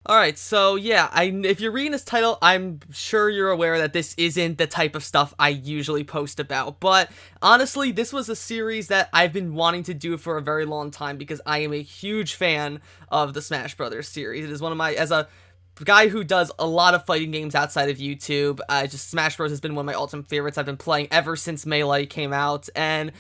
Alright, so yeah, if you're reading this title, I'm sure you're aware that this isn't the type of stuff I usually post about, but honestly, this was a series that I've been wanting to do for a very long time because I am a huge fan of the Smash Brothers series. It is one of my, as a guy who does a lot of fighting games outside of YouTube, just Smash Bros has been one of my ultimate favorites. I've been playing ever since Melee came out, and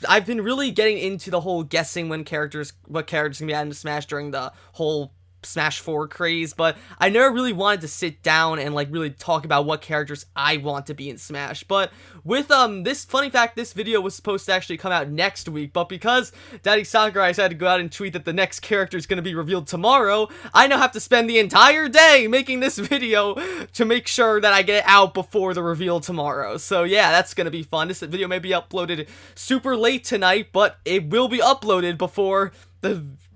I've been really getting into the whole guessing what characters can be added into Smash during the whole Smash 4 craze, but I never really wanted to sit down and like really talk about what characters I want to be in Smash. But with this funny fact, this video was supposed to actually come out next week, but because Daddy Sakurai decided to go out and tweet that the next character is going to be revealed tomorrow, I now have to spend the entire day making this video to make sure that I get it out before the reveal tomorrow. So yeah, that's going to be fun. This video may be uploaded super late tonight, but it will be uploaded before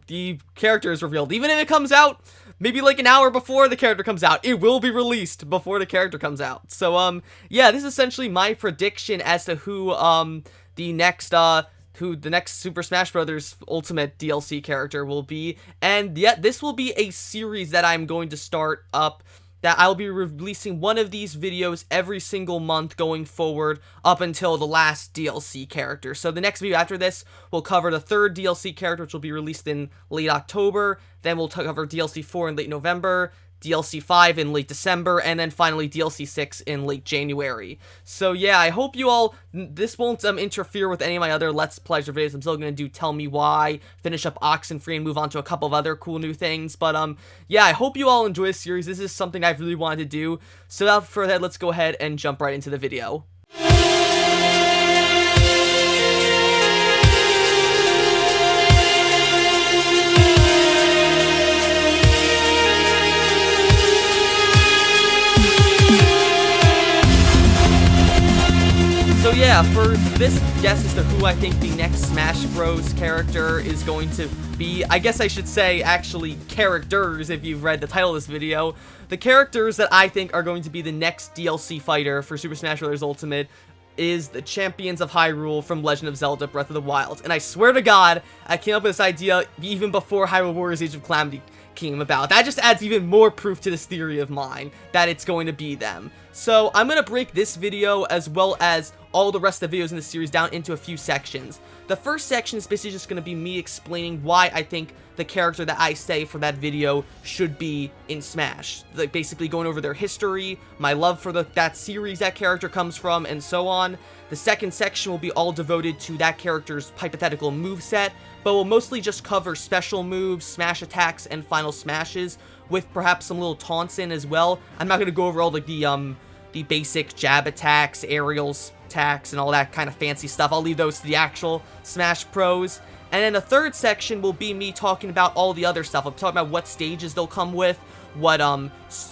the character is revealed. Even if it comes out maybe like an hour before the character comes out, it will be released before the character comes out. So yeah, this is essentially my prediction as to who the next Super Smash Bros. Ultimate DLC character will be. And yet this will be a series that I'm going to start up, that I'll be releasing one of these videos every single month going forward up until the last DLC character. So the next video after this will cover the third DLC character, which will be released in late October. Then we'll cover DLC 4 in late November, DLC 5 in late December, and then finally DLC 6 in late January. So yeah, I hope you all, this won't interfere with any of my other Let's Plays or videos. I'm still going to do Tell Me Why, finish up Oxenfree, and move on to a couple of other cool new things. But yeah, I hope you all enjoy this series. This is something I've really wanted to do. So without further ado, let's go ahead and jump right into the video. So yeah, for this guess as to who I think the next Smash Bros. Character is going to be, I guess I should say actually characters if you've read the title of this video. The characters that I think are going to be the next DLC fighter for Super Smash Bros. Ultimate is the Champions of Hyrule from Legend of Zelda Breath of the Wild. And I swear to God, I came up with this idea even before Hyrule Warriors Age of Calamity came about. That just adds even more proof to this theory of mine that it's going to be them. So I'm going to break this video as well as all the rest of the videos in the series down into a few sections. The first section is basically just going to be me explaining why I think the character that I say for that video should be in Smash. Like basically going over their history, my love for that series that character comes from, and so on. The second section will be all devoted to that character's hypothetical moveset, but will mostly just cover special moves, smash attacks, and final smashes, with perhaps some little taunts in as well. I'm not going to go over all like the basic jab attacks, aerials attacks, and all that kind of fancy stuff. I'll leave those to the actual Smash pros. And then the third section will be me talking about all the other stuff. I'm talking about what stages they'll come with, what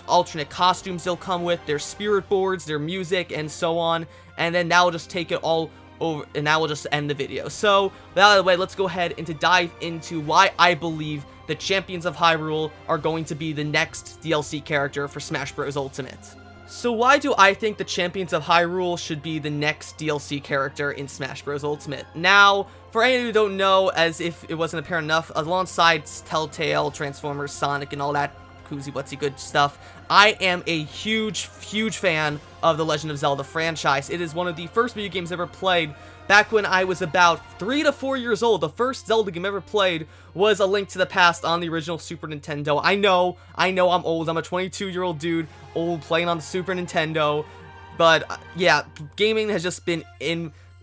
alternate costumes they'll come with, their spirit boards, their music, and so on. And then that will just take it all over, and that will just end the video. So, without out of the way, let's go ahead and dive into why I believe the Champions of Hyrule are going to be the next DLC character for Smash Bros. Ultimate. So why do I think the Champions of Hyrule should be the next DLC character in Smash Bros. Ultimate? Now, for any of you who don't know, as if it wasn't apparent enough, alongside Telltale, Transformers, Sonic, and all that koozy whatsy good stuff, I am a huge fan of the Legend of Zelda franchise. It is one of the first video games I ever played back when I was about 3 to 4 years old. The first Zelda game I ever played was A Link to the Past on the original Super Nintendo. I know I'm old. I'm a 22-year-old dude, old, playing on the Super Nintendo. But yeah, gaming has just been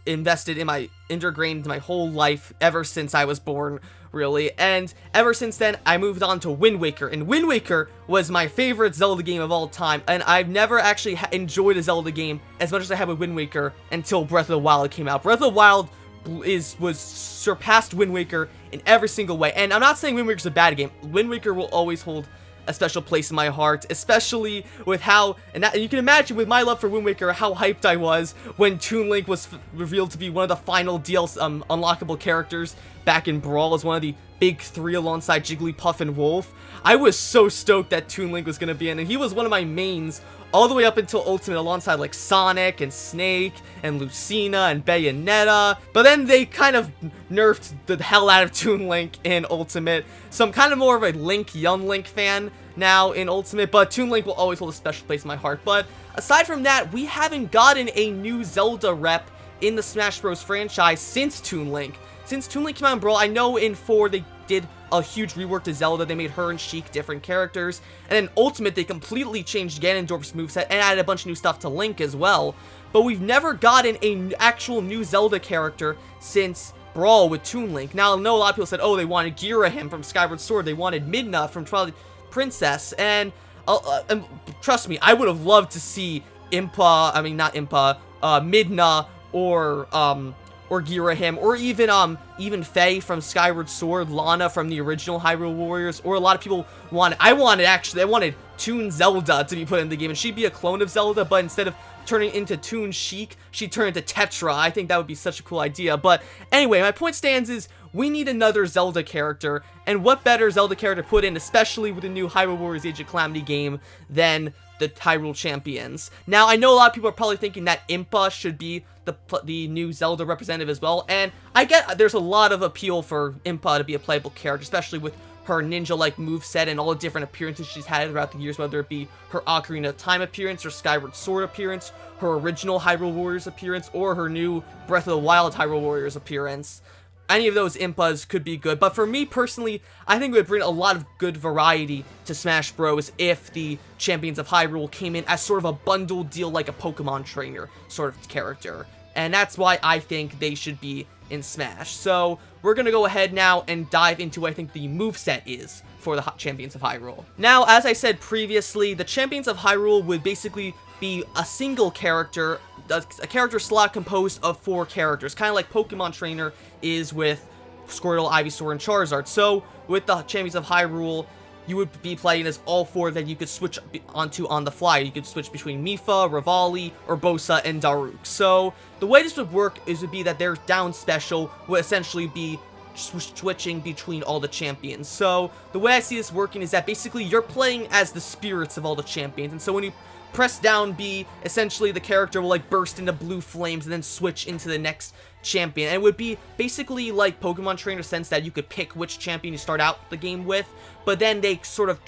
invested in ingrained into my whole life ever since I was born, really. And ever since then, I moved on to Wind Waker, and Wind Waker was my favorite Zelda game of all time, and I've never actually enjoyed a Zelda game as much as I have with Wind Waker until Breath of the Wild came out. Breath of the Wild was surpassed Wind Waker in every single way, and I'm not saying Wind Waker's a bad game. Wind Waker will always hold a special place in my heart, especially with how, and you can imagine with my love for Wind Waker, how hyped I was when Toon Link was revealed to be one of the final DLC unlockable characters back in Brawl as one of the big three alongside Jigglypuff and Wolf. I was so stoked that Toon Link was going to be in, and he was one of my mains all the way up until Ultimate, alongside like Sonic and Snake and Lucina and Bayonetta. But then they kind of nerfed the hell out of Toon Link in Ultimate, so I'm kind of more of a Young Link fan now in Ultimate, but Toon Link will always hold a special place in my heart. But aside from that, we haven't gotten a new Zelda rep in the Smash Bros. Franchise since Toon Link. Since Toon Link came out in Brawl, I know in 4 they did a huge rework to Zelda. They made her and Sheik different characters. And in Ultimate, they completely changed Ganondorf's moveset and added a bunch of new stuff to Link as well. But we've never gotten an actual new Zelda character since Brawl with Toon Link. Now, I know a lot of people said, oh, they wanted Girahim from Skyward Sword. They wanted Midna from Twilight Princess. And trust me, I would have loved to see Midna or Girahim, or even Faye from Skyward Sword, Lana from the original Hyrule Warriors, or a lot of people I wanted Toon Zelda to be put in the game, and she'd be a clone of Zelda, but instead of turning into Toon Sheik, she'd turn into Tetra. I think that would be such a cool idea. But anyway, my point stands is, we need another Zelda character, and what better Zelda character to put in, especially with the new Hyrule Warriors Age of Calamity game, than the Hyrule Champions. Now, I know a lot of people are probably thinking that Impa should be the new Zelda representative as well, and I get there's a lot of appeal for Impa to be a playable character, especially with her ninja-like moveset and all the different appearances she's had throughout the years, whether it be her Ocarina of Time appearance, her Skyward Sword appearance, her original Hyrule Warriors appearance, or her new Breath of the Wild Hyrule Warriors appearance. Any of those Impas could be good, but for me personally, I think it would bring a lot of good variety to Smash Bros. If the Champions of Hyrule came in as sort of a bundled deal, like a Pokemon trainer sort of character. And that's why I think they should be in Smash. So, we're gonna go ahead now and dive into what I think the moveset is for the Champions of Hyrule. Now, as I said previously, the Champions of Hyrule would basically be a single character, a character slot composed of 4 characters, kind of like Pokemon Trainer is with Squirtle, Ivysaur, and Charizard. So, with the Champions of Hyrule, you would be playing as all 4 that you could switch onto on the fly. You could switch between Mipha, Revali, Urbosa, and Daruk. So, the way this would work would be that their down special would essentially be switching between all the champions. So, the way I see this working is that basically you're playing as the spirits of all the champions, and so when you press down B, essentially the character will like burst into blue flames and then switch into the next champion. And it would be basically like Pokemon Trainer, sense that you could pick which champion you start out the game with, but then they sort of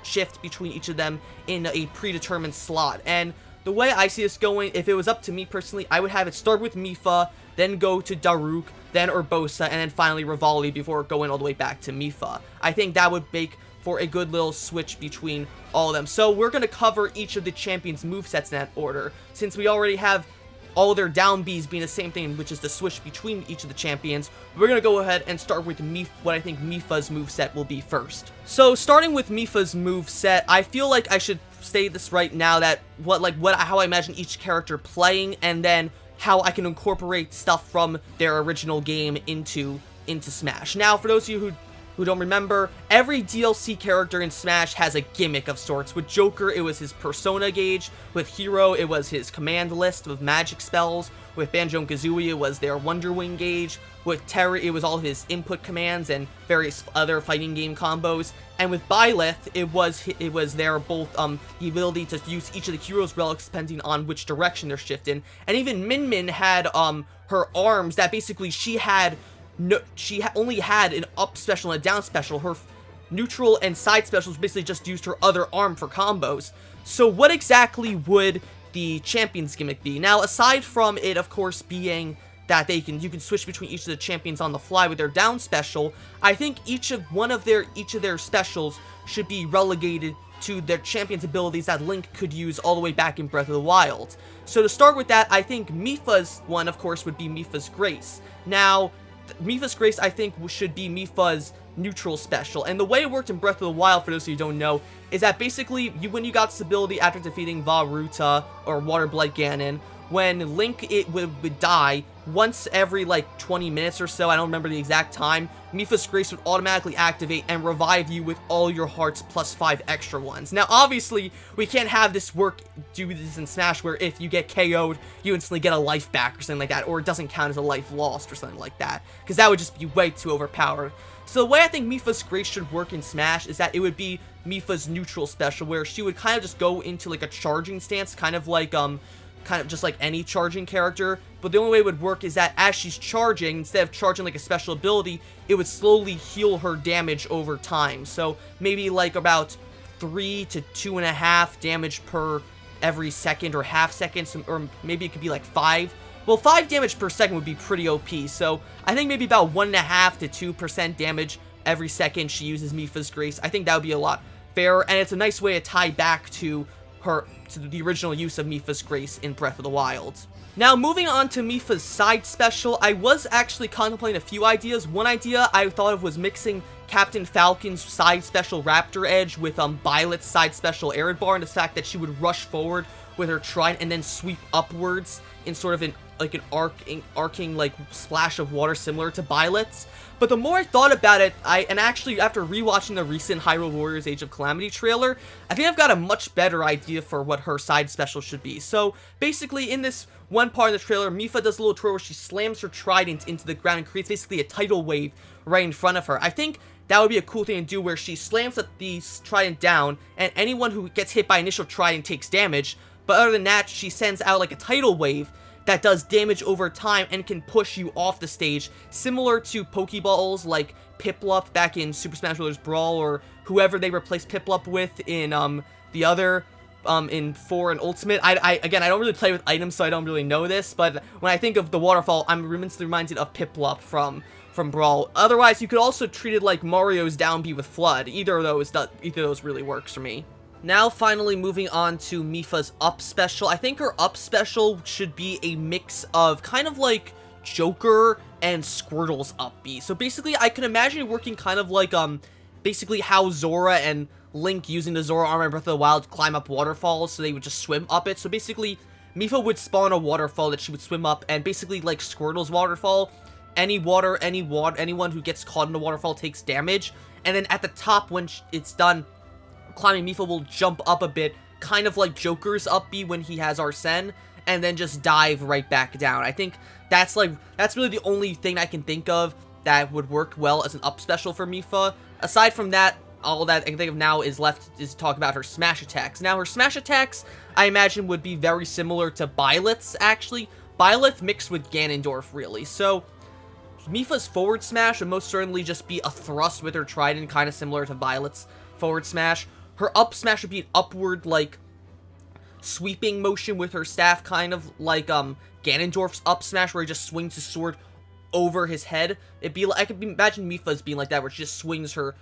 shift between each of them in a predetermined slot. And the way I see this going, if it was up to me personally, I would have it start with Mipha, then go to Daruk, then Urbosa, and then finally Revali before going all the way back to Mipha. I think that would make for a good little switch between all of them. So we're going to cover each of the champions' movesets in that order, since we already have all their down Bs being the same thing, which is the switch between each of the champions. We're going to go ahead and start with what I think Mipha's moveset will be first. So starting with Mipha's moveset, I feel like I should say this right now, that how I imagine each character playing, and then how I can incorporate stuff from their original game into Smash. Now, for those of you who don't remember, every DLC character in Smash has a gimmick of sorts. With Joker, it was his persona gauge. With Hero, it was his command list with magic spells. With Banjo and Kazooie, it was their Wonder Wing gauge. With Terry, it was all his input commands and various other fighting game combos. And with Byleth, it was their both the ability to use each of the heroes' relics depending on which direction they're shifting. And even Min Min had her arms that basically she only had an up special and a down special. Her neutral and side specials basically just used her other arm for combos. So what exactly would the champions gimmick be? Now, aside from it, of course, being that you can switch between each of the champions on the fly with their down special, I think each of their specials should be relegated to their champion's abilities that Link could use all the way back in Breath of the Wild. So to start with that, I think Mipha's one, of course, would be Mipha's Grace. Now, Mipha's Grace, I think, should be Mipha's neutral special. And the way it worked in Breath of the Wild, for those of you who don't know, is that basically, when you got this ability after defeating Vah Ruta or Water Blight Ganon, when Link would die, once every, 20 minutes or so, I don't remember the exact time, Mipha's Grace would automatically activate and revive you with all your hearts plus 5 extra ones. Now, obviously, we can't have this do this in Smash, where if you get KO'd, you instantly get a life back or something like that, or it doesn't count as a life lost or something like that, because that would just be way too overpowered. So the way I think Mipha's Grace should work in Smash is that it would be Mipha's neutral special, where she would kind of just go into, a charging stance, kind of like, kind of just like any charging character, but the only way it would work is that as she's charging, instead of charging like a special ability, it would slowly heal her damage over time. So maybe like about 3 to 2.5 damage per every second or half second, or maybe it could be like 5. Well, 5 damage per second would be pretty OP, so I think maybe about 1.5 to 2% damage every second she uses Mipha's Grace. I think that would be a lot fairer, and it's a nice way to tie back to the original use of Mipha's Grace in Breath of the Wild. Now, moving on to Mipha's side special, I was actually contemplating a few ideas. One idea I thought of was mixing Captain Falcon's side special Raptor Edge with Violet's side special Arid Bar, and the fact that she would rush forward with her trident and then sweep upwards in sort of an arcing like splash of water similar to Violet's. But the more I thought about it, and actually after rewatching the recent Hyrule Warriors Age of Calamity trailer, I think I've got a much better idea for what her side special should be. So basically in this one part of the trailer, Mipha does a little twirl where she slams her trident into the ground and creates basically a tidal wave right in front of her. I think that would be a cool thing to do, where she slams the trident down and anyone who gets hit by initial trident takes damage, but other than that, she sends out like a tidal wave that does damage over time and can push you off the stage, similar to Pokeballs like Piplup back in Super Smash Bros. Brawl, or whoever they replaced Piplup with in the other in 4 and Ultimate. Again, I don't really play with items, so I don't really know this, but when I think of the waterfall, I'm immensely reminded of Piplup from Brawl. Otherwise, you could also treat it like Mario's down B with Flood. Either of those really works for me. Now, finally, moving on to Mipha's up special. I think her up special should be a mix of kind of like Joker and Squirtle's up B. So basically, I can imagine it working kind of like, basically how Zora and Link using the Zora armor in Breath of the Wild climb up waterfalls, so they would just swim up it. So basically, Mipha would spawn a waterfall that she would swim up, and basically like Squirtle's waterfall, anyone who gets caught in the waterfall takes damage, and then at the top, when it's done climbing, Mipha will jump up a bit, kind of like Joker's up B when he has Arsene, and then just dive right back down. I think that's really the only thing I can think of that would work well as an up special for Mipha. Aside from that, all that I can think of now is left is to talk about her smash attacks. Now, her smash attacks, I imagine, would be very similar to Violet's, actually. Violet mixed with Ganondorf, really. So, Mipha's forward smash would most certainly just be a thrust with her trident, kind of similar to Violet's forward smash. Her up smash would be an upward, like, sweeping motion with her staff, kind of like Ganondorf's up smash, where he just swings his sword over his head. It'd be like, I could imagine Mipha's being like that, where she just swings her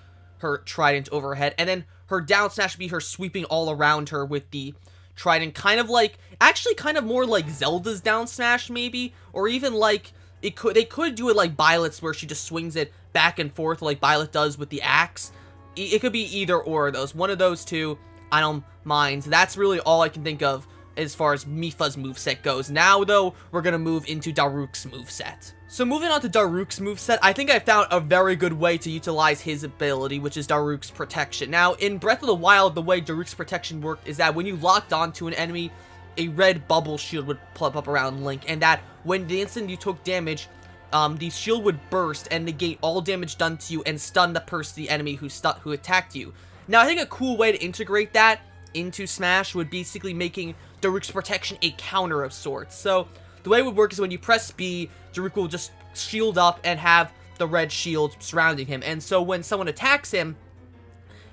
trident over her head, and then her down smash would be her sweeping all around her with the trident, kind of like, actually kind of more like Zelda's down smash, maybe, or even like, they could do it like Violet's, where she just swings it back and forth like Violet does with the axe. It could be either or of those. One of those two, I don't mind. That's really all I can think of as far as Mipha's moveset goes. Now, though, we're going to move into Daruk's moveset. So moving on to Daruk's moveset, I think I found a very good way to utilize his ability, which is Daruk's Protection. Now, in Breath of the Wild, the way Daruk's Protection worked is that when you locked onto an enemy, a red bubble shield would plop up around Link, and that when the instant you took damage, the shield would burst and negate all damage done to you and stun the enemy who attacked you. Now, I think a cool way to integrate that into Smash would basically making Daruk's Protection a counter of sorts. So, the way it would work is when you press B, Daruk will just shield up and have the red shield surrounding him. And so when someone attacks him,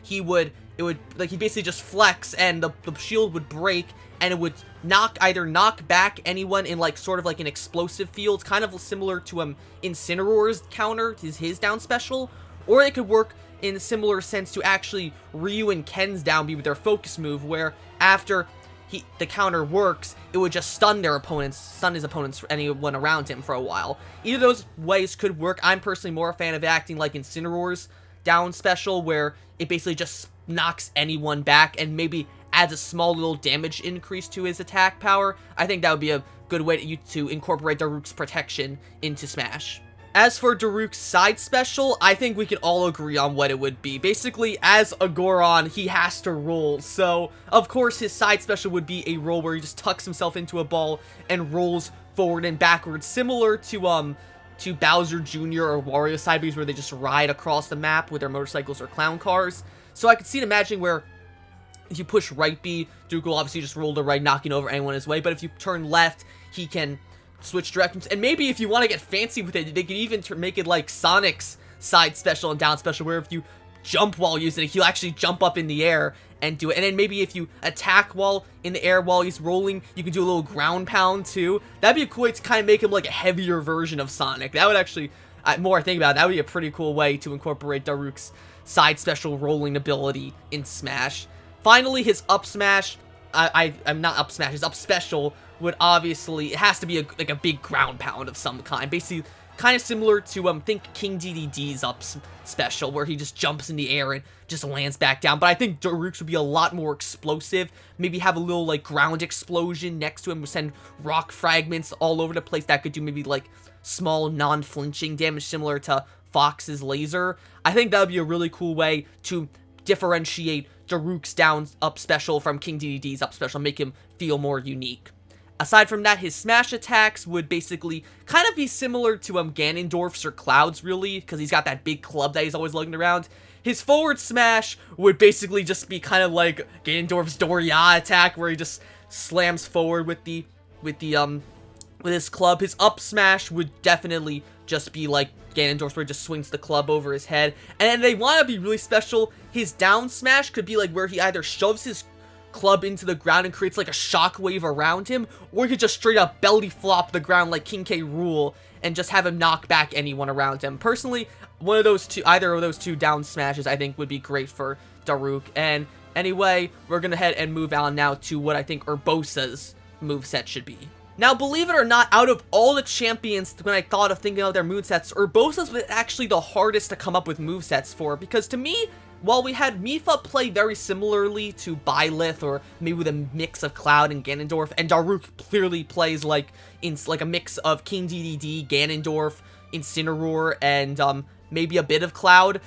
he basically just flex, and the shield would break, and it would either knock back anyone in like sort of like an explosive field, kind of similar to Incineroar's counter, his down special, or it could work in a similar sense to actually Ryu and Ken's down B with their focus move, where after the counter works, it would just stun his opponents, anyone around him for a while. Either of those ways could work. I'm personally more a fan of acting like Incineroar's down special, where it basically just knocks anyone back and maybe adds a small little damage increase to his attack power. I think that would be a good way to incorporate Daruk's Protection into Smash. As for Daruk's side special, I think we can all agree on what it would be. Basically, as a Goron, he has to roll. So, of course, his side special would be a roll where he just tucks himself into a ball and rolls forward and backwards, similar to Bowser Jr. or Wario side Bs, where they just ride across the map with their motorcycles or clown cars. So I could see and imagine where If you push right B, Daruk will obviously just roll to right, knocking over anyone in his way. But if you turn left, he can switch directions. And maybe if you want to get fancy with it, they can even make it like Sonic's side special and down special, where if you jump while using it, he'll actually jump up in the air and do it. And then maybe if you attack while in the air while he's rolling, you can do a little ground pound too. That'd be a cool way to kind of make him like a heavier version of Sonic. That would actually, more I think about it, that would be a pretty cool way to incorporate Daruk's side special rolling ability in Smash. Finally, his up smash, I'm not up smash, his up special would obviously, it has to be like a big ground pound of some kind. Basically, kind of similar to, think King DDD's up special, where he just jumps in the air and just lands back down. But I think Daruk's would be a lot more explosive. Maybe have a little, like, ground explosion next to him, send rock fragments all over the place that could do maybe, like, small non-flinching damage similar to Fox's laser. I think that would be a really cool way to differentiate Daruk's up special from King DDD's up special, make him feel more unique. Aside from that, his smash attacks would basically kind of be similar to Ganondorf's or Cloud's, really, because he's got that big club that he's always lugging around. His forward smash would basically just be kind of like Ganondorf's Doria attack, where he just slams forward with his club. His up smash would definitely just be like Ganondorf's, where he just swings the club over his head. And then they want to be really special. His down smash could be like where he either shoves his club into the ground and creates like a shockwave around him, or he could just straight up belly flop the ground like King K. Rool and just have him knock back anyone around him. Personally, either of those two down smashes I think would be great for Daruk. And anyway, we're gonna head and move on now to what I think Urbosa's moveset should be. Now, believe it or not, out of all the champions, when I thought of thinking of their movesets, Urbosa's was actually the hardest to come up with movesets for, because to me, while we had Mipha play very similarly to Byleth, or maybe with a mix of Cloud and Ganondorf, and Daruk clearly plays like a mix of King DDD, Ganondorf, Incineroar, and maybe a bit of Cloud,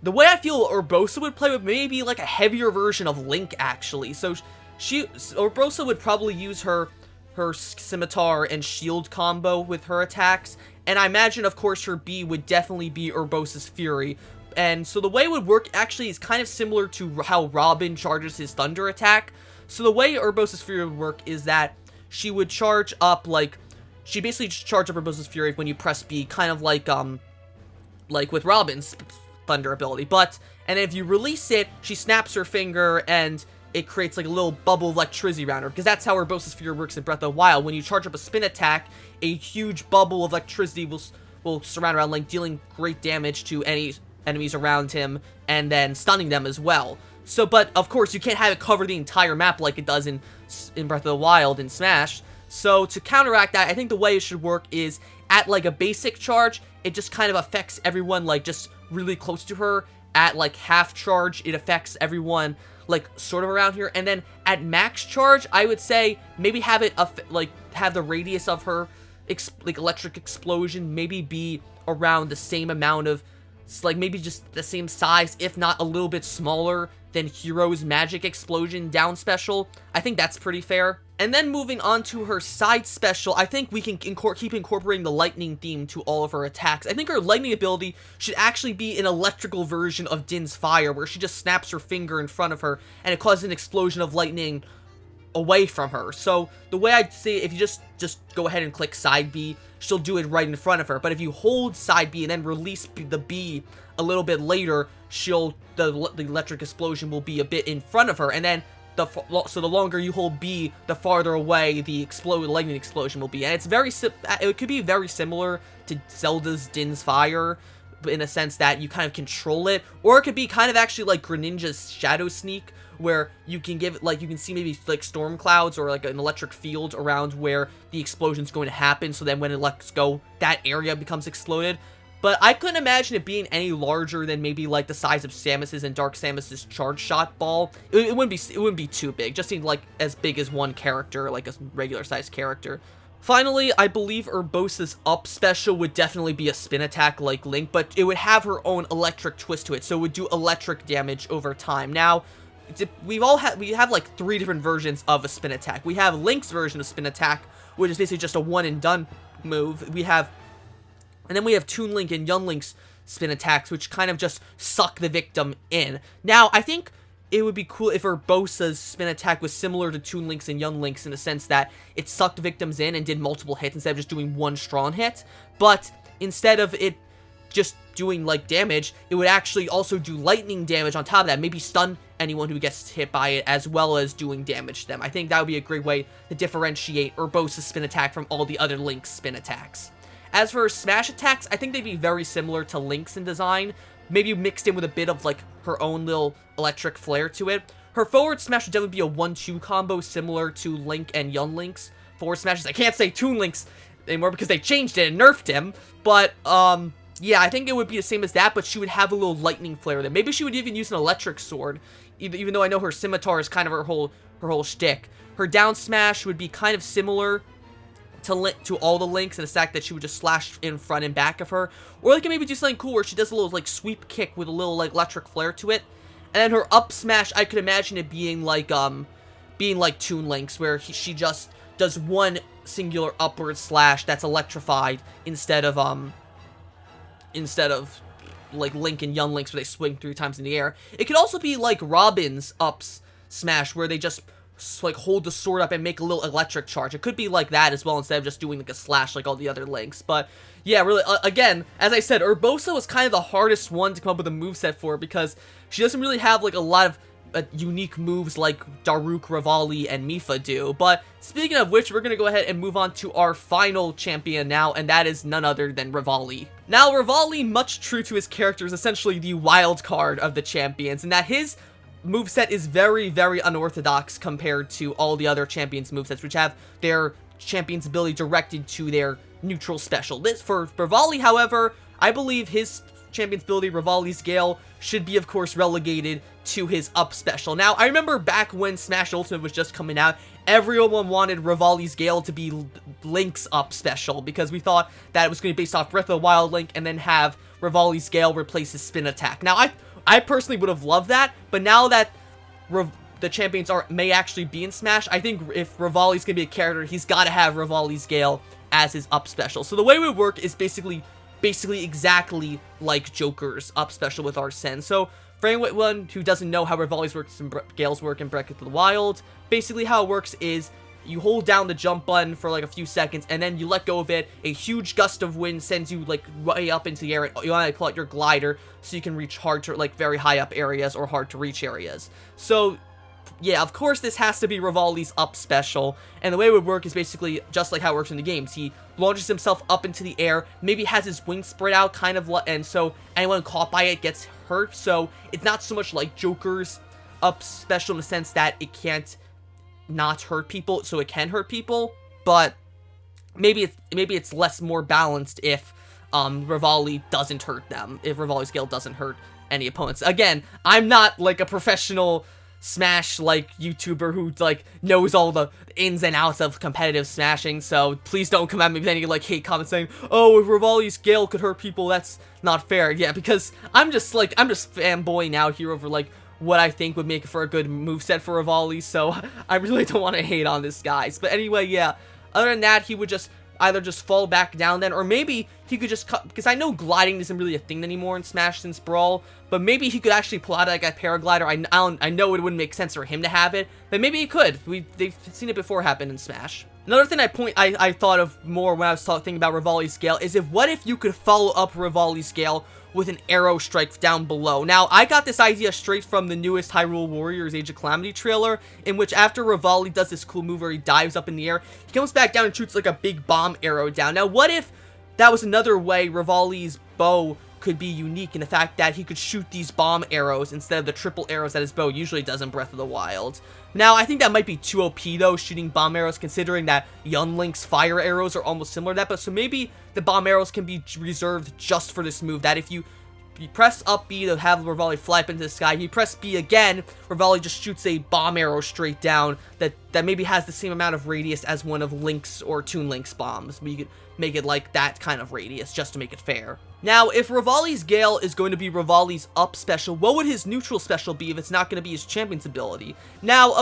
the way I feel Urbosa would play would maybe like a heavier version of Link, actually. So Urbosa would probably use her scimitar and shield combo with her attacks, and I imagine, of course, her B would definitely be Urbosa's Fury. And so the way it would work actually is kind of similar to how Robin charges his Thunder attack. So the way Urbosa's Fury would work is that she would charge up, she basically just charges up Urbosa's Fury when you press B, kind of like with Robin's Thunder ability. And if you release it, she snaps her finger and it creates like a little bubble of electricity around her, because that's how Urbosa's Fury works in Breath of the Wild. When you charge up a spin attack, a huge bubble of electricity will surround around Link, dealing great damage to any enemies around him, and then stunning them as well. So, but of course, you can't have it cover the entire map like it does in Breath of the Wild in Smash. So to counteract that, I think the way it should work is at like a basic charge, it just kind of affects everyone like just really close to her. At like half charge, it affects everyone like sort of around here, and then at max charge, I would say maybe have it have the radius of her electric explosion maybe be around the same amount of, like maybe just the same size, if not a little bit smaller than Hero's magic explosion down special. I think that's pretty fair. And then moving on to her side special, I think we can keep incorporating the lightning theme to all of her attacks. I think her lightning ability should actually be an electrical version of Din's Fire, where she just snaps her finger in front of her and it causes an explosion of lightning away from her. So the way I'd say, if you just go ahead and click side B, she'll do it right in front of her. But if you hold side B and then release the B a little bit later, the electric explosion will be a bit in front of her, and then so the longer you hold B, the farther away the lightning explosion will be. And it could be very similar to Zelda's Din's Fire, in a sense that you kind of control it, or it could be kind of actually like Greninja's Shadow Sneak, where you can give it, like, you can see maybe like storm clouds or like an electric field around where the explosion's going to happen, so then when it lets go, that area becomes exploded. But I couldn't imagine it being any larger than maybe like the size of Samus's and Dark Samus's charge shot ball. It wouldn't be too big. Just seemed like as big as one character, like a regular sized character. Finally, I believe Urbosa's up special would definitely be a spin attack like Link, but it would have her own electric twist to it, so it would do electric damage over time. Now, we have like 3 different versions of a spin attack. We have Link's version of spin attack, which is basically just a one and done move. And then we have Toon Link and Young Link's spin attacks, which kind of just suck the victim in. Now, I think it would be cool if Urbosa's spin attack was similar to Toon Link's and Young Link's in the sense that it sucked victims in and did multiple hits instead of just doing one strong hit. But instead of it just doing, like, damage, it would actually also do lightning damage on top of that. Maybe stun anyone who gets hit by it, as well as doing damage to them. I think that would be a great way to differentiate Urbosa's spin attack from all the other Link's spin attacks. As for smash attacks, I think they'd be very similar to Link's in design, maybe mixed in with a bit of, like, her own little electric flair to it. Her forward smash would definitely be a 1-2 combo similar to Link and Young Link's forward smashes. I can't say Toon Link's anymore because they changed it and nerfed him, but, yeah, I think it would be the same as that, but she would have a little lightning flare there. Maybe she would even use an electric sword, even though I know her scimitar is kind of her whole shtick. Her down smash would be kind of similar to all the Links, in the fact that she would just slash in front and back of her. Or they can maybe do something cool where she does a little, like, sweep kick with a little, like, electric flare to it. And then her up smash, I could imagine it being like Toon Link's, where she just does one singular upward slash that's electrified instead of like Link and Young Link's where they swing 3 times in the air. It could also be like Robin's ups smash where they just like hold the sword up and make a little electric charge. It could be like that as well instead of just doing like a slash like all the other Links. But yeah, really, again, as I said, Urbosa was kind of the hardest one to come up with a moveset for because she doesn't really have like a lot of unique moves like Daruk, Revali, and Mipha do. But speaking of which, we're going to go ahead and move on to our final champion now, and that is none other than Revali. Now, Revali, much true to his character, is essentially the wild card of the champions, and that his moveset is very, very unorthodox compared to all the other champions' movesets, which have their champion's ability directed to their neutral special. This, for Revali, however, I believe his champion's ability, Revali's Gale, should be, of course, relegated to his up special. Now, I remember back when Smash Ultimate was just coming out, everyone wanted Revali's Gale to be Link's up special, because we thought that it was going to be based off Breath of the Wild Link, and then have Revali's Gale replace his spin attack. Now, I personally would have loved that, but now that the champions may actually be in Smash, I think if Revali's going to be a character, he's got to have Revali's Gale as his up special. So the way it would work is basically exactly like Joker's up special with Arsene. So for anyone who doesn't know how Revali's works and Gale's work in Breath of the Wild, basically how it works is you hold down the jump button for like a few seconds, and then you let go of it. A huge gust of wind sends you like way up into the air. You want to pull out your glider so you can reach very high up areas or hard to reach areas. So yeah, of course this has to be Revali's up special, and the way it would work is basically just like how it works in the games. He launches himself up into the air, maybe has his wings spread out kind of, and so anyone caught by it gets hurt. So it's not so much like Joker's up special in the sense that it can't not hurt people, so it can hurt people, but maybe it's more balanced if Revali doesn't hurt them, if Revali's Gale doesn't hurt any opponents. Again, I'm not like a professional Smash like YouTuber who like knows all the ins and outs of competitive smashing, so please don't come at me with any like hate comments saying, oh, if Revali's Gale could hurt people, that's not fair. Yeah, because I'm just fanboying out here over like what I think would make for a good moveset for Revali, so I really don't want to hate on this, guys. But anyway, yeah, other than that, he would just either just fall back down then, or maybe he could just cut, because I know gliding isn't really a thing anymore in Smash since Brawl, but maybe he could actually pull out like a paraglider. I know it wouldn't make sense for him to have it, but maybe he could. They've seen it before happen in Smash. Another thing I thought of more when I was thinking about Revali's Gale is what if you could follow up Revali's Gale with an arrow strike down below. Now, I got this idea straight from the newest Hyrule Warriors Age of Calamity trailer, in which after Revali does this cool move where he dives up in the air, he comes back down and shoots like a big bomb arrow down. Now, what if that was another way Revali's bow could be unique in the fact that he could shoot these bomb arrows instead of the triple arrows that his bow usually does in Breath of the Wild. Now, I think that might be too OP though, shooting bomb arrows, considering that Young Link's fire arrows are almost similar to that, but so maybe the bomb arrows can be reserved just for this move, that if you press up B to have Revali fly up into the sky, you press B again, Revali just shoots a bomb arrow straight down that maybe has the same amount of radius as one of Link's or Toon Link's bombs. We could make it like that kind of radius just to make it fair. Now, if Revali's Gale is going to be Revali's up special, what would his neutral special be if it's not going to be his champion's ability? Now,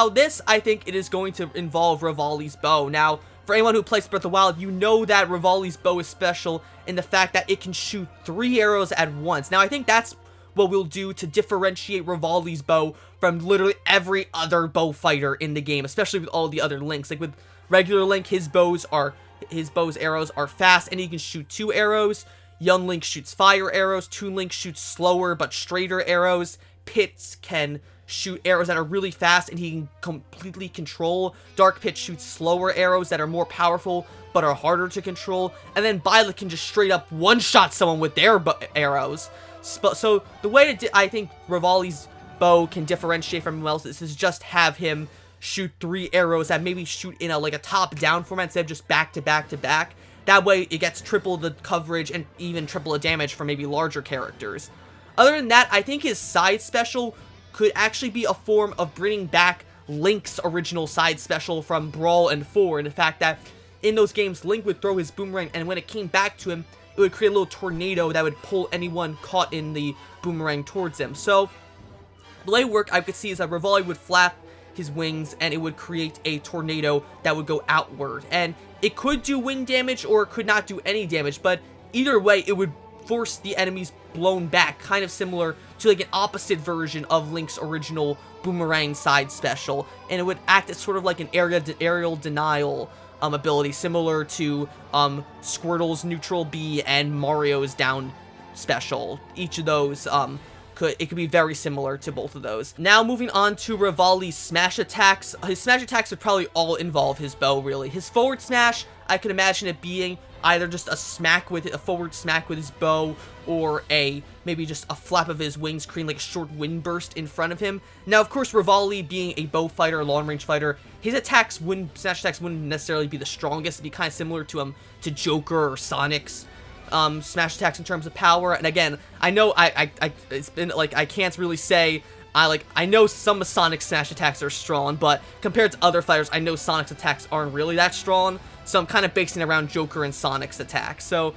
this, I think it is going to involve Revali's bow. Now, for anyone who plays Breath of the Wild, you know that Revali's bow is special in the fact that it can shoot 3 arrows at once. Now, I think that's what we'll do to differentiate Revali's bow from literally every other bow fighter in the game, especially with all the other Links. Like with regular Link, his bow's arrows are fast, and he can shoot 2 arrows. Young Link shoots fire arrows. Toon Link shoots slower but straighter arrows. Pitts can shoot arrows that are really fast, and he can completely control. Dark Pit shoots slower arrows that are more powerful but are harder to control. And then Violet can just straight up one-shot someone with their arrows. So the way I think Revali's bow can differentiate from everyone else is just have him shoot 3 arrows that maybe shoot in like a top-down format instead of just back-to-back-to-back. That way, it gets triple the coverage and even triple the damage for maybe larger characters. Other than that, I think his side special could actually be a form of bringing back Link's original side special from Brawl and 4, and the fact that in those games, Link would throw his boomerang, and when it came back to him, it would create a little tornado that would pull anyone caught in the boomerang towards him. So, the way it worked, I could see is that Revali would flap his wings, and it would create a tornado that would go outward. And it could do wind damage, or it could not do any damage, but either way, it would force the enemies blown back, kind of similar to like an opposite version of Link's original boomerang side special, and it would act as sort of like an aerial denial ability, similar to Squirtle's neutral B and Mario's down special. Each of those could be very similar to both of those. Now moving on to Revali's smash attacks. His smash attacks would probably all involve his bow, really. His forward smash, I could imagine it being either just a forward smack with his bow, or maybe just a flap of his wings creating like a short wind burst in front of him. Now, of course, Revali being a bow fighter, a long range fighter, his smash attacks wouldn't necessarily be the strongest. It'd be kind of similar to Joker or Sonic's smash attacks in terms of power. And again, I know it's been like I can't really say. I know some of Sonic's smash attacks are strong, but compared to other fighters, I know Sonic's attacks aren't really that strong. So I'm kind of basing around Joker and Sonic's attacks. So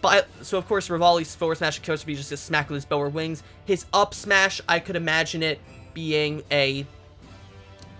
of course, Revali's forward smash could be just a smack with his bow or wings. His up smash, I could imagine it being a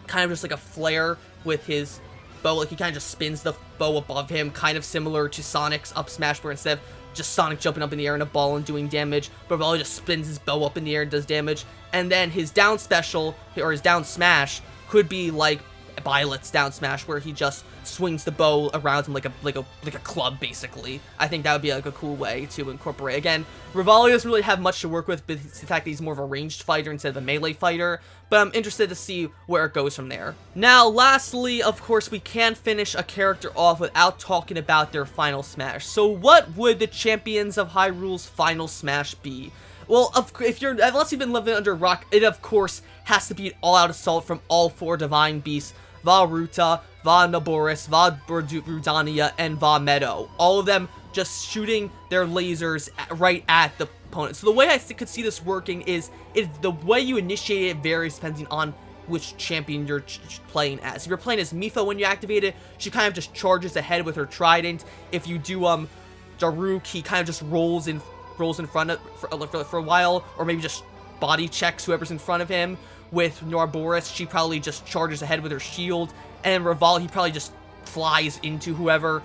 kind of just like a flare with his bow. Like he kind of just spins the bow above him, kind of similar to Sonic's up smash, where instead of just Sonic jumping up in the air in a ball and doing damage, but Revali just spins his bow up in the air and does damage. And then his down special, or his down smash, could be like Violet's down smash, where he just swings the bow around him like a club, basically. I think that would be like a cool way to incorporate. Again, Revali doesn't really have much to work with, but the fact that he's more of a ranged fighter instead of a melee fighter. But I'm interested to see where it goes from there. Now, lastly, of course, we can't finish a character off without talking about their final smash. So what would the Champions of Hyrule's final smash be? Well, unless you've been living under a rock, it of course has to be an all-out assault from all 4 divine beasts: Va Ruta, Va Naboris, Va Brudania, and Va Meadow. All of them just shooting their lasers right at the opponent. So the way I could see this working is the way you initiate it varies depending on which champion you're playing as. If you're playing as Mipha, when you activate it, she kind of just charges ahead with her trident. If you do Daruk, he kind of just rolls in front of for a while, or maybe just body checks whoever's in front of him. With Norboris, she probably just charges ahead with her shield, and Revali, he probably just flies into whoever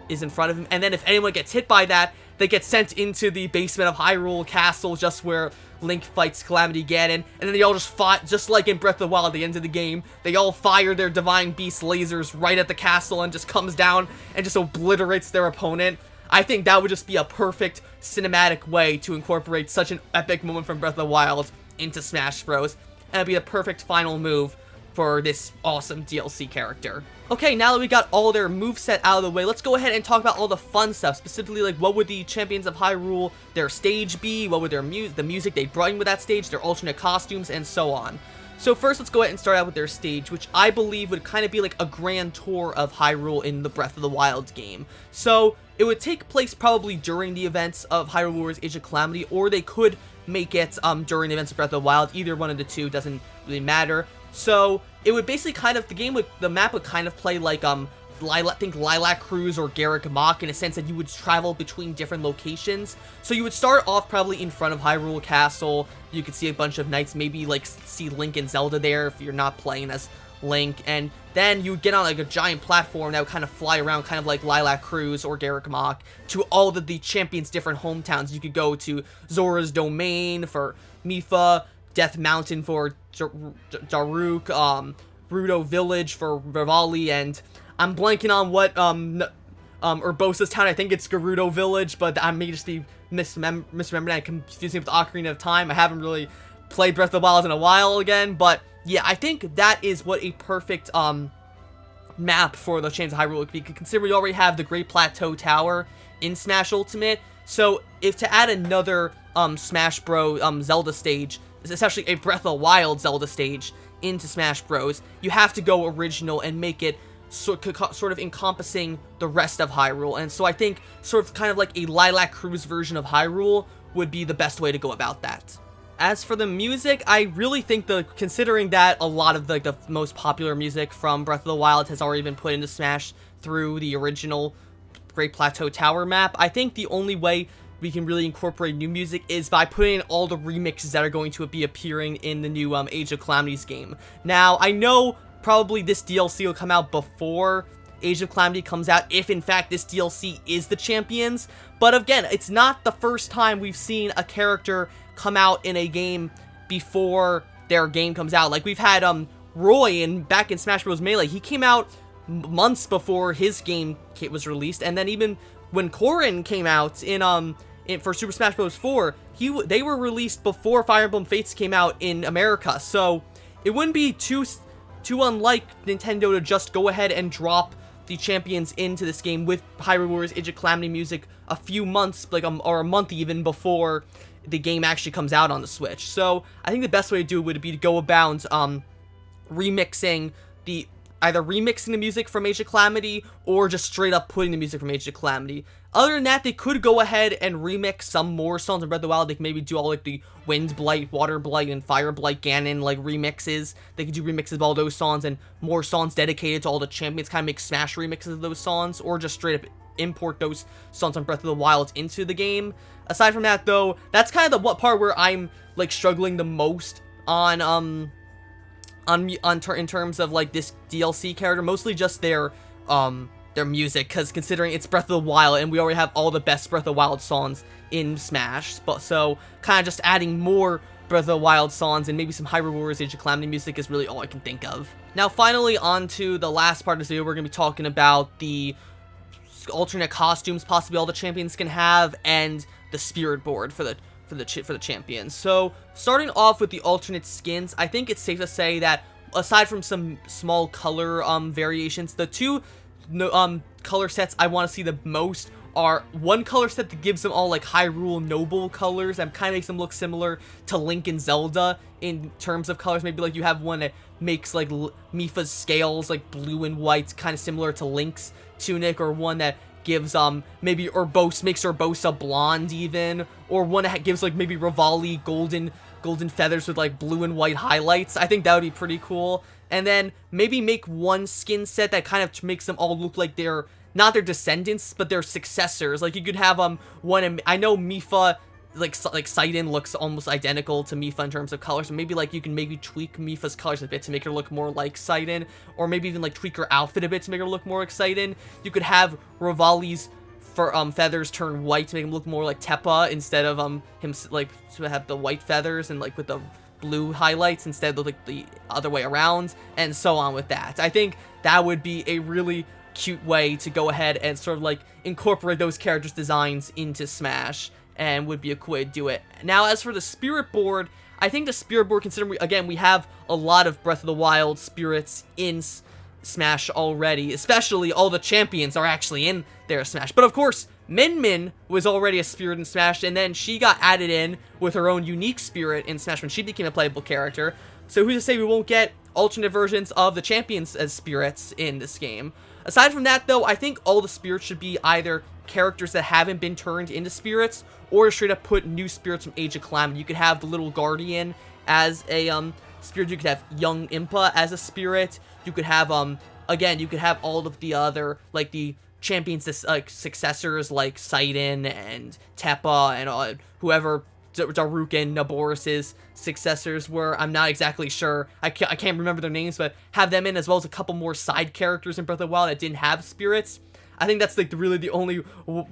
is in front of him. And then if anyone gets hit by that, they get sent into the basement of Hyrule Castle, just where Link fights Calamity Ganon, and then they all just fought, just like in Breath of the Wild at the end of the game. They all fire their Divine Beast lasers right at the castle and just comes down and just obliterates their opponent. I think that would just be a perfect cinematic way to incorporate such an epic moment from Breath of the Wild into Smash Bros. And it'd be a perfect final move for this awesome DLC character. Okay, now that we got all their moveset out of the way, let's go ahead and talk about all the fun stuff. Specifically, like, what would the Champions of Hyrule, their stage be? What would the music they brought in with that stage, their alternate costumes, and so on. So first, let's go ahead and start out with their stage, which I believe would kind of be like a grand tour of Hyrule in the Breath of the Wild game. So it would take place probably during the events of Hyrule Warriors Age of Calamity, or they could make it during the events of Breath of the Wild. Either one of the two doesn't really matter. So it would basically kind of, the map would kind of play like Lilac Cruise or Garrick Mach, in a sense that you would travel between different locations. So you would start off probably in front of Hyrule Castle. You could see a bunch of knights, maybe like see Link and Zelda there if you're not playing as Link, and then you would get on like a giant platform that would kind of fly around, kind of like Lilac Cruz or Garrick Mach, to all of the champions' different hometowns. You could go to Zora's Domain for Mipha, Death Mountain for Daruk, Rudo Village for Revali, and I'm blanking on what Urbosa's town. I think it's Gerudo Village, but I may just be misremembering and confusing with Ocarina of Time. I haven't really played Breath of the Wild in a while again, but yeah, I think that is what a perfect map for the Champions of Hyrule would be. Consider we already have the Great Plateau Tower in Smash Ultimate, so if to add another Smash Bros. Zelda stage, essentially a Breath of the Wild Zelda stage into Smash Bros., you have to go original and make it sort of encompassing the rest of Hyrule. And so I think sort of kind of like a Lilac Cruz version of Hyrule would be the best way to go about that. As for the music, I really think considering that a lot of the most popular music from Breath of the Wild has already been put into Smash through the original Great Plateau Tower map, I think the only way we can really incorporate new music is by putting in all the remixes that are going to be appearing in the new Age of Calamities game. Now, I know probably this DLC will come out before Age of Calamity comes out, if in fact this DLC is the Champions, but again, it's not the first time we've seen a character come out in a game before their game comes out. Like, we've had Roy back in Smash Bros. Melee. He came out months before his game was released, and then even when Corrin came out for Super Smash Bros. 4, they were released before Fire Emblem Fates came out in America. So it wouldn't be too unlike Nintendo to just go ahead and drop the Champions into this game with Hyrule Warriors Age of Calamity music a few months, or a month even, before the game actually comes out on the Switch. So I think the best way to do it would be to go about either remixing the music from Age of Calamity or just straight up putting the music from Age of Calamity. Other than that, they could go ahead and remix some more songs in Breath of the Wild. They could maybe do all like the Wind Blight, Water Blight, and Fire Blight Ganon like remixes. They could do remixes of all those songs and more songs dedicated to all the champions, kind of make Smash remixes of those songs, or just straight up import those songs from Breath of the Wild into the game. Aside from that, though, that's kind of the part where I'm like struggling the most in terms of like this DLC character, mostly just their music, because considering it's Breath of the Wild and we already have all the best Breath of the Wild songs in Smash, but so kind of just adding more Breath of the Wild songs and maybe some Hyrule Warriors Age of Calamity music is really all I can think of. Now, finally, on to the last part of this video, we're going to be talking about the alternate costumes possibly all the champions can have, and the spirit board for the champions. So, starting off with the alternate skins, I think it's safe to say that aside from some small color variations, the two color sets I want to see the most are one color set that gives them all like Hyrule Noble colors that kind of makes them look similar to Link and Zelda in terms of colors. Maybe like you have one that makes like Mipha's scales like blue and white, kind of similar to Link's tunic, or one that gives maybe makes Urbosa blonde even, or one that gives like maybe Revali golden feathers with like blue and white highlights. I think that would be pretty cool. And then maybe make one skin set that kind of makes them all look like they're not their descendants but their successors. Like you could have one, I know Mipha, like Sidon looks almost identical to Mipha in terms of colors, so maybe like you can maybe tweak Mipha's colors a bit to make her look more like Sidon, or maybe even like tweak her outfit a bit to make her look more like Sidon. You could have Revali's feathers turn white to make him look more like Teppa, instead of him like to have the white feathers and like with the blue highlights instead of like the other way around, and so on with that. I think that would be a really cute way to go ahead and sort of like incorporate those characters' designs into Smash, and would be a cool way to do it. Now, as for the spirit board, I think the spirit board, considering again we have a lot of Breath of the Wild spirits in Smash already, especially all the champions are actually in their Smash. But of course, Min Min was already a spirit in Smash, and then she got added in with her own unique spirit in Smash when she became a playable character. So who's to say we won't get alternate versions of the champions as spirits in this game? Aside from that, though, I think all the spirits should be either characters that haven't been turned into spirits, or straight up put new spirits from Age of Calamity. You could have the little guardian as a spirit. You could have young Impa as a spirit. You could have again, you could have all of the other like the champions, like successors like Sidon and Teppa and whoever Daruk and Naboris's successors were. I'm not exactly sure. I can't remember their names, but have them in, as well as a couple more side characters in Breath of the Wild that didn't have spirits. I think that's like really the only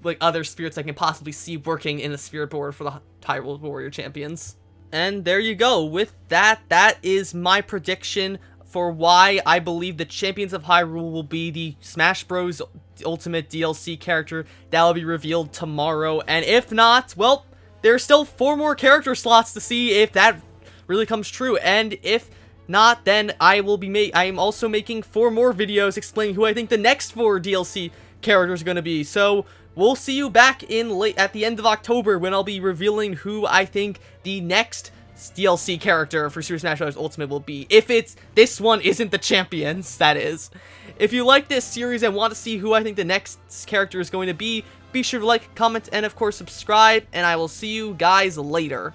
like other spirits I can possibly see working in the spirit board for the Hyrule Warrior Champions. And there you go. With that, that is my prediction for why I believe the Champions of Hyrule will be the Smash Bros. Ultimate DLC character that will be revealed tomorrow. And if not, well, there's still 4 more character slots to see if that really comes true. And if not, then I am also making 4 more videos explaining who I think the next 4 DLC characters are going to be. So we'll see you back at the end of October when I'll be revealing who I think the next DLC character for Super Smash Bros. Ultimate will be. If this one isn't the Champions, that is. If you like this series and want to see who I think the next character is going to be sure to like, comment, and of course subscribe, and I will see you guys later.